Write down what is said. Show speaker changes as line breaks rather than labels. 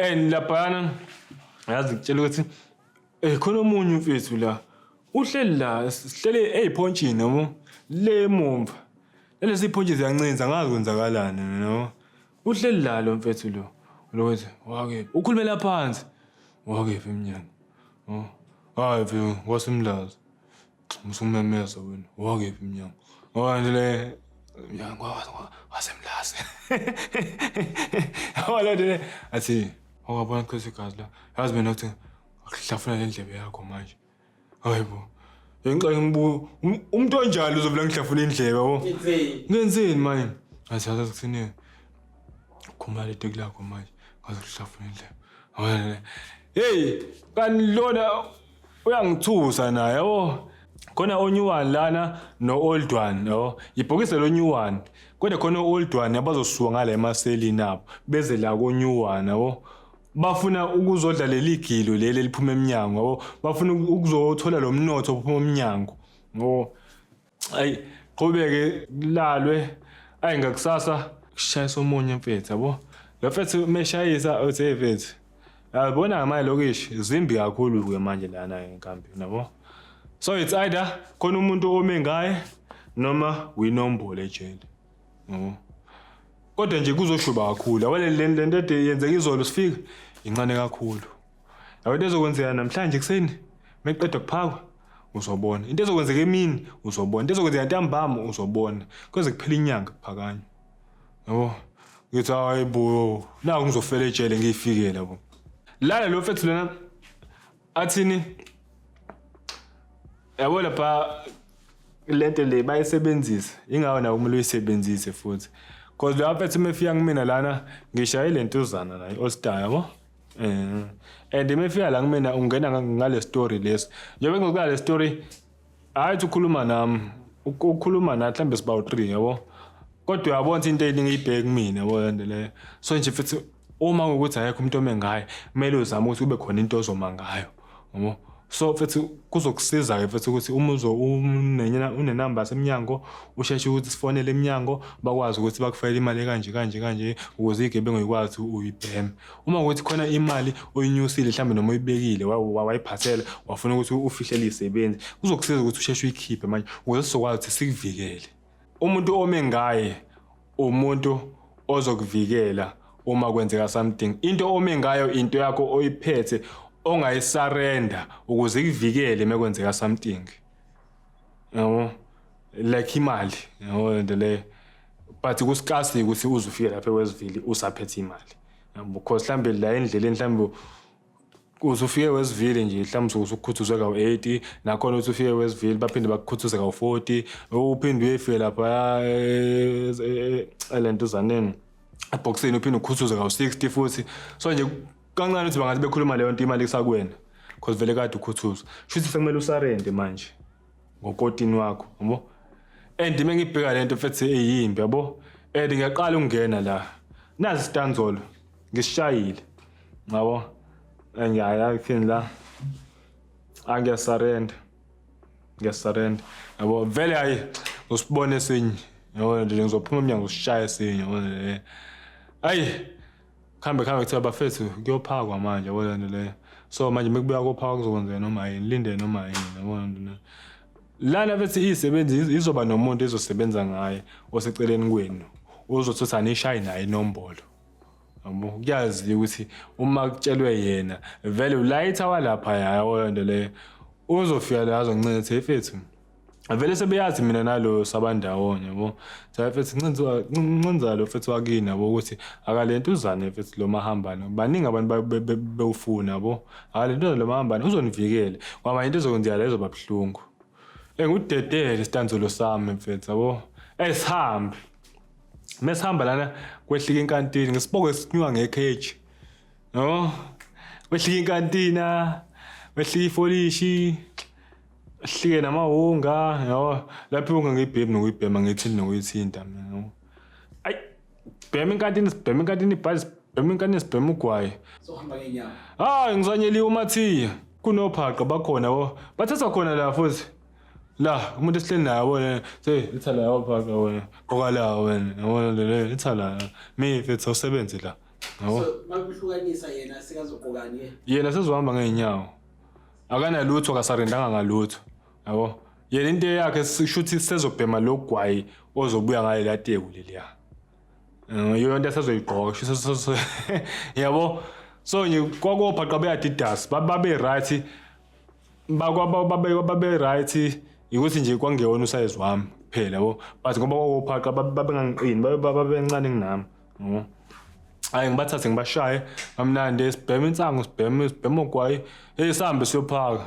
and laphana yazi ngitshela ukuthi khona omunye umfethu la uhleli la sihlele eziphontsini yabo le momva lezi iphontshe ziyancinza ngazi kwenzakalani no uhleli la lo mfethu lo wathi wake ukhulumela phansi wake emnyango hayi mfethu wasimlazi musumemeza wena wake emnyango manje le mnyango wasemlazi wala le athi awabona khosikazi la yazi mina ukuthi akuhlafuna le ndlebe yakho manje hayibo engixake ngibu umuntu onjalo uzovela ngihlafuna indlebe yabo ngenzeni manje asazi kuthini khumala itekla yakho manje ngazokuhlafuna indlebe awala hey kanilona uyangithusa naye yabo khona onyu one lana no old one no ibhokise lo new one kodwa khona old one abazosuka ngale emaselini abo beze la ko new one yabo bafuna ukuzodlalela igilo leli liphuma eminyango yabo bafuna ukuzothola lo mnotho ophuma eminyango ngo ayi qhubeke lalwe ayi ngakusasa kushayisa omunye mfethu yabo lo mfethu meshayisa othe mfethu yabona ngamaye lokishi zimbi kakhulu ke manje lana enkampi nabo. So it's either khona umuntu ome ngaye noma uyinombolo ejele. Kodwa nje kuzoshuba kakhulu. Awale lento ede yenzeka izolo sifika incane kakhulu. Yawo into ezokwenzeka namhlanje kuseni meqeda kuphakwa uzobona. Into ezokwenzeka emini uzobona. Into ezokwenzeka ntambama uzobona. Kuze kuphela inyanga kuphakanye. Yabo. Ngithi hayibo la ngizofela ejele ngifikele yabo. Lana lo mfethu lana athini yabo lapha lento le bayisebenzisa ingawo nawo kumele uyisebenzise futhi because lo mfethu mefika kumina lana ngishaya lento uzana la iOstar yabo and mefika la kumina ungena ngale story leso njengoba ngikuba le story ayithi ukhuluma nami ukukhuluma na mhlambe siba u3 yabo kodwa uyabona into engiyibheka kumina yabo lento le so nje futhi uma ukuthi ayekho umuntu omengaye kumele uzame ukuthi kube khona into ozoma ngayo yabo so futhi kuzokusiza ke futhi ukuthi uma unenamba semnyango usheshe ukuthi sifonele eminyango bakwazi ukuthi bakufayela imali kanje ukuze igebengu ikwazi uyibheme uma ukuthi khona imali oyinyusile mhlambe noma uyibekile wayiphathela wafuna ukuthi ufihlele isebenzi kuzokusiza ukuthi usheshe uyikhiphe manje ukuze sizokwazi ukuthi sikuvikele umuntu omengaye umuntu ozokuvikela uma kwenzeka something into ome ngayo into yakho oyiphethe ongayisarenda ukuze ikuvikele mekwenzeka something yabo like imali yabo ndele but kusikasi ukuthi uzufike lapha eWestville usaphethe imali yabo because mhlambe la endleleni mhlambe uzufike eWestville nje mhlambe uzokukhuthuza ka80 nakhona uthi ufike eWestville baphinde bakukhuthuza ka40 uphinde uyefika lapha elento zaneni boxini uphinde ukhuthuza ka60 futhi so nje kancane ukuthi bangathi bekhuluma leyo nto imali kusakwena because vele kade ukhuthuzwa shuthi sekumele usarende manje ngokotini wakho yabo and mengibheka lento futhi eyimbi yabo and ngiyaqala ukungena la nazi stanzolo ngisishayile yabo ngiyaya kini la angiyasarenda yabo vele hayi usibone senye yabo nje ngizophuma eminyango usishaya senye yabo ayi khambe kuthi abafethu kuyophakwa manje yabona le so manje mekubuya kophakwa kuzokwenzeka noma yini linde noma yini yabona nto lana bethi isebenzi izoba nomuntu ezosebenza ngaye oseceleni kwenu uzothatha nishaya naye inombolo yabo kuyazi ukuthi uma kutshelwe yena vele ulayitha walapha yabona nto le uzofika la azoncinethe efethu vele sebeyazi mina nalo sabandawonye yabo sayafethi ncinza lo fethi wakini yabo ukuthi akalento uzane fethi lo mahambana baningi abantu bewufuna yabo akalento lo mahambana uzonivikele ngoba into ezokwenzeka lezo babhlungu ngudedele istanzolo sami fethi yabo esihambe mesihamba lana kwehlika inkantini ngesiboko esinywa ngecage no kwehlika inkantina kwehlika ifolishi hlike namahunga yabo lapho ungangibhemi nokuyibhema ngithini nokuyithinta mina ayi bhema inkantini ibhali bhema inkantini sibhema ugwaye
sohamba ngenyama
ngizanyeliwe uMathiya kunophaqa bakhona yabo bathatha khona la futhi la umuntu esihleli naye yabona lithala yabo phaqa wena kokala wena yabona le lithala mi mfethu usebenze la yabo.
So makuhlukanisa yena sikazogqokani ke?
Yena sezohamba ngeenyawo akanalutho kasarendanga ngalutho yabo. Yena into yakhe sishuthi sezobhema logwayi ozobuya ngale lateku leliya iyo into esazoyigqoka yabo. So nje kwakophaqa beAdidas babe right babe right ukuthi nje kwangewona usize wami phela yabo, but ngoba kwakophaqa babengangiqini babencane nginami yabo. Hayi ngibathathe ngibashaye kamnandi sibhema insango sibhema ogwayi sihambe siyophaka.